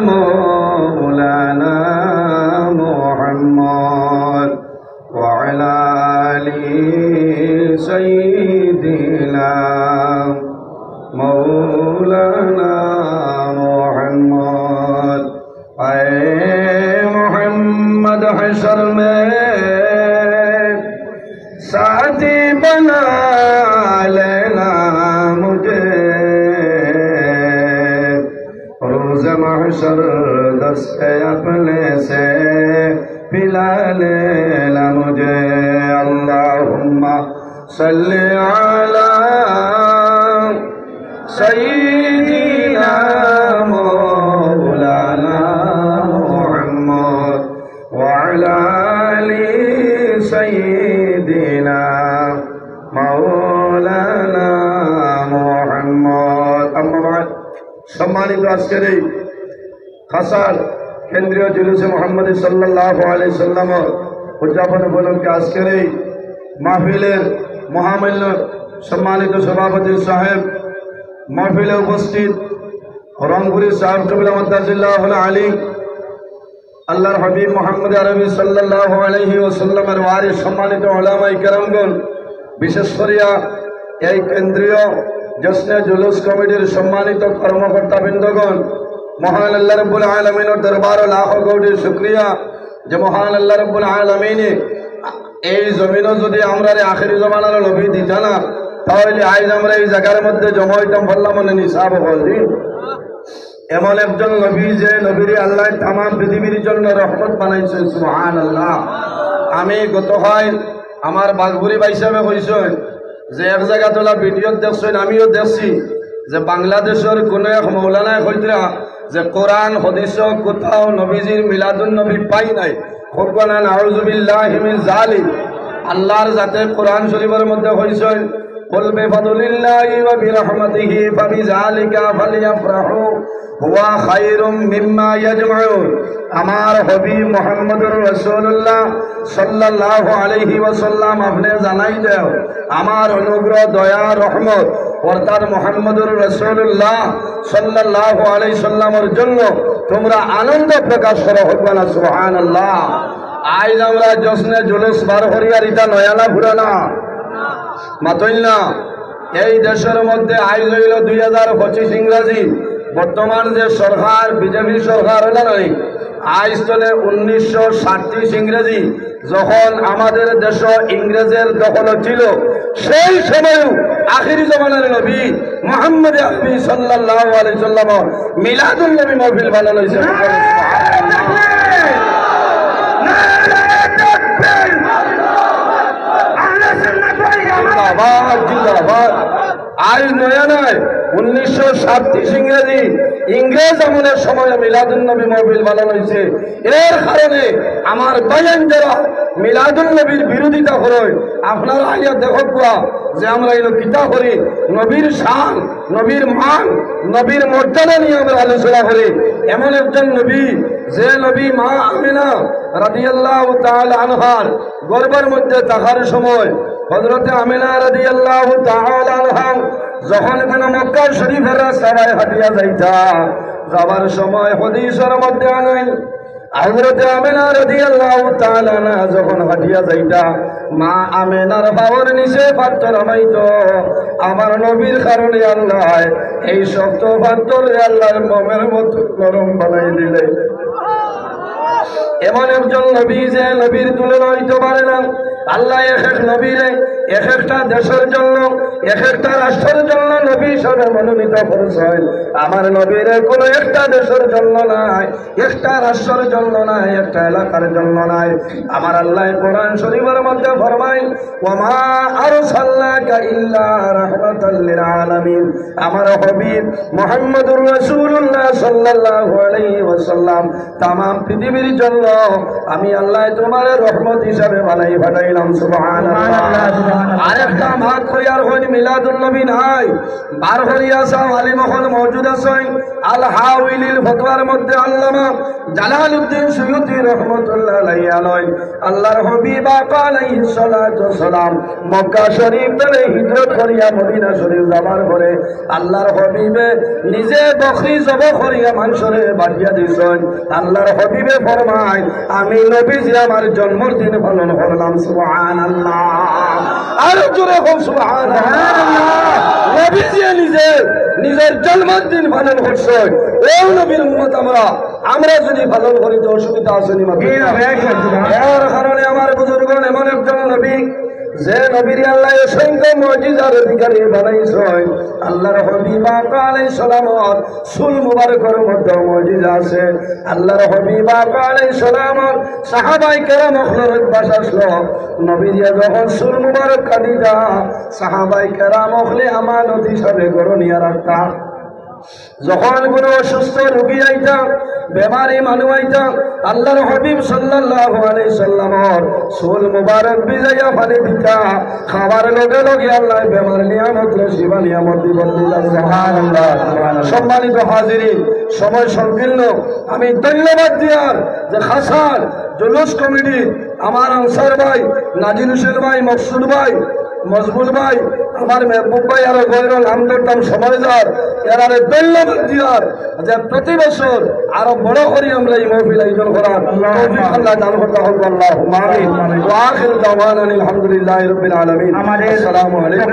مولانا محمد وعلى آل سيدنا مولانا محمد اے محمد حشر میں ساتھی بنا لینا مجھے روز محشر دست اپنے سے پلا لینا مجھے اللہم صلی علی سیدنا مولانا محمد وعلی آل سیدنا مولانا محمد اما بعد সম্মানিত আজকের এই খাসার কেন্দ্রীয় জুলুসে মুহাম্মদ সাল্লাল্লাহু আলাইহি সাল্লাম উদযাপন উপলক্ষে আজকের এই মাহফিলের মহামান্য সম্মানিত সভাপতি সাহেব মাহফিলে উপস্থিত রংপুরি সাহেব কবির মুতাজিল্লাহুল আলী আল্লাহর হাবিব মুহাম্মদ আরবি সাল্লাল্লাহু আলাইহি ওয়াসাল্লামের ওয়ারিস সম্মানিত উলামায়ে কেরামগণ বিশেষ করে এই কেন্দ্রীয় জশ্নে জুলুস কমিটির সম্মানিত কর্মকর্তা বৃন্দগণ মহান আল্লাহ রাব্বুল আলামিনের দরবারে লাখো কোটি শুকরিয়া যে মহান আল্লাহ রাব্বুল আলামিন এই জমিনে যদি আমরা আখেরি জামানার নবী দিতা না তাহলে আজ আমরা এই জায়গার মধ্যে জমা হইতাম বললাম মনে নিসাব বলছি এমন একজন নবী যে নবীর আল্লাহ তাম পৃথিবীর জন্য রহমত বানাইছে সুবহানাল্লাহ। আমি গত হয় আমার বাগবুড়ি বাইসাবে কইছেন যে এক জায়গা তোলা ভিডিও দেখছেন আমিও দেখছি যে বাংলাদেশের কোন এক মৌলানা কইতরা যে কোরআন হাদিস কোথাও নবীজির মিলাদুন নবী পাই নাই খুবনা নাউযু বিল্লাহি মিন যালিক আল্লাহর জাতে কোরআন শরীফের মধ্যে কইছেন কুল বিফাদলিল্লাহি ওয়া বিরহমাতিহি ফাবিযালিকা ফালইফরাহু হুয়া খায়রুম মিম্মা ইয়াজমাউন। আমার হাবিব মুহাম্মদুর রাসূলুল্লাহ সাল্লাল্লাহু আলাইহি ওয়াসাল্লাম আপনি জানাই দাও আমার অনুগ্রহ দয়া রহমত অর্থাৎ মুহাম্মদুর রাসূলুল্লাহ সাল্লাল্লাহু আলাইহি সাল্লামের জন্য তোমরা আনন্দ প্রকাশ করো হকবানা সুবহানাল্লাহ। আজ আমরা জশ্নে জুলুস বার করিয়ার ইটা নয়ানা পুরানা মাতইল না এই দেশের মধ্যে আজ হইল 2025 ইংরাজি বর্তমান যে সরকার বিজেপি সরকার হল নাই আজ চলে 1937 ইংরেজি যখন আমাদের দেশ ইংরেজের দখল ছিল সেই সময় আখিরি জামানার নবী মুহাম্মদ আরবি সাল্লাল্লাহু আলাইহি সাল্লাম মিলাদুন নবী মাহফিল বানানো হয়েছে। আজ নয়া নয় 1937 ইংরেজি ইংরেজ আমলের সময় মিলাদুন নবী মাহফিল বানানো হয়েছে। এর কারণে আমার বয়ান যারা মিলাদুন নবীর বিরোধিতা করে আপনারা আইয়া দেখবা যে আমরা এলো কিতা করি নবীর শান নবীর মান নবীর মর্যাদা নিয়ে আমরা আলোচনা করি। এমন একজন নবী যে নবী মা আমিনা রাদিয়াল্লাহু তাআলা আনহার গর্ভের মধ্যে থাকার সময় হযরতে আমিনা রাদিয়াল্লাহু তাআলা আনহা যখন কোন মক্কা শরীফের রাস্তায় হাঁটিয়া যাইতা যাবার সময় হাদিসের মধ্যে আনেন হযরতে আমিনা রাদিয়াল্লাহু তাআলা আনহা যখন হাঁটিয়া যাইতা মা আমিনার বাবার নিচে পাথর নামাইতো আমার নবীর কারণে আল্লাহ এই শক্ত পাথর আল্লাহর মোমের মতো নরম বানাই দিলে। এমন একজন নবী যে নবীর তুলনা হইতে পারে না। আল্লাহ এক নবীরে এক একটা দেশের জন্য এক একটা রাষ্ট্রের জন্য নবী হিসেবে মনোনীত করেছেন। আমার নবীর কোনো একটা দেশের জন্য নাই, একটা রাষ্ট্রের জন্য নাই, একটা এলাকার জন্য নাই। আমার আল্লাহ কোরআন শরীফের মধ্যে ফরমায় ওয়ামা আরসালনাকা ইল্লা রাহমাতাল লিল আলামিন। আমার হাবিব মুহাম্মদুর রাসূলুল্লাহ সাল্লাল্লাহু আলাইহি ওয়াসাল্লাম तमाम পৃথিবীর জন্য আমি আল্লাহ তোমার রহমত হিসাবে বানাই পাঠাই নিলাম সুবহানাল্লাহ। আরেকটা ভাগ কই আর হইল মিলাদুন নবী নাই বার হরিয়া সাহ আলিম হল মওজুদ আছেন আল হাওইলিল ফতোয়ার মধ্যে আল্লামা জালালউদ্দিন সুয়ুতি রাহমাতুল্লাহ আলাইহি আলাই আল্লাহর হাবিব আকা আলাইহিস সালাতু ওয়াস সালাম মক্কা শরীফ থেকে হিজরত করিয়া মদিনা শরীফ যাবার পরে আল্লাহর হাবিবে নিজে বকরি জবাহ করিয়া মানুষরে বাটিয়া দিছেন। আল্লাহর হাবিবে ফরমায় আমি নবীজি আমার জন্মদিন পালন করলাম সুবহানাল্লাহ। আর জোরে হোক সুবহানাল্লাহ। নবীজি নিজে নিজের জন্মদিন পালন করছে। এই নবীর উম্মত আমরা যদি পালন করি তো অসুবিধা আছে নি? এর কারণে আমার বুজুর্গণ এমন একজন নবী যে নবীর আল্লাহ অসংখ্য মুজিজার অধিকারী বানাইছেন। আল্লাহর হাবিব আকা আলাইহিস সালামর চুল মুবারকের মধ্যে মুজিজা আছে। আল্লাহর হাবিব আকা আলাইহিস সালামর সাহাবায়ে কেরাম হযরত বাসাসলো নবীর যখন চুল মুবারক কাটি যা সাহাবায়ে কেরাম হলে আমানত হিসাবে গরনিয়া রাখতা। যখন কোনো অসুস্থ রোগী আইতা বেমারি মানুষ আইতা আল্লাহর হাবিব সাল্লাল্লাহু আলাইহি সাল্লামর চুল মুবারক ভিজাইয়া পানি দিতা খাবার লগে লগে আল্লাহ বেমার নিয়ামত শিবা নিয়ামত দিবেন। সুবহানাল্লাহ। সম্মানিত হাজিরিন, সময় সংকীর্ণ, আমি ধন্যবাদ দিয়ার যে খাসার জুলুস কমিটি আমার আনসার ভাই নাজির হোসেন ভাই মকসুদ ভাই মজবুর ভাই আমার মেহবুব ভাই আর গৈরুল হামদুর সময় যার এরারে ধন্যবাদ দিয়ার যে প্রতি বছর আরো বড় করি আমরা এই মাহফিল আয়োজন করার তৌফিক আল্লাহ দান করতে হবে। আল্লাহুম্মা আমিন। ওয়া আখিরু দাওয়ানা আলহামদুলিল্লাহি রাব্বিল আলামিন। আসসালামু আলাইকুম।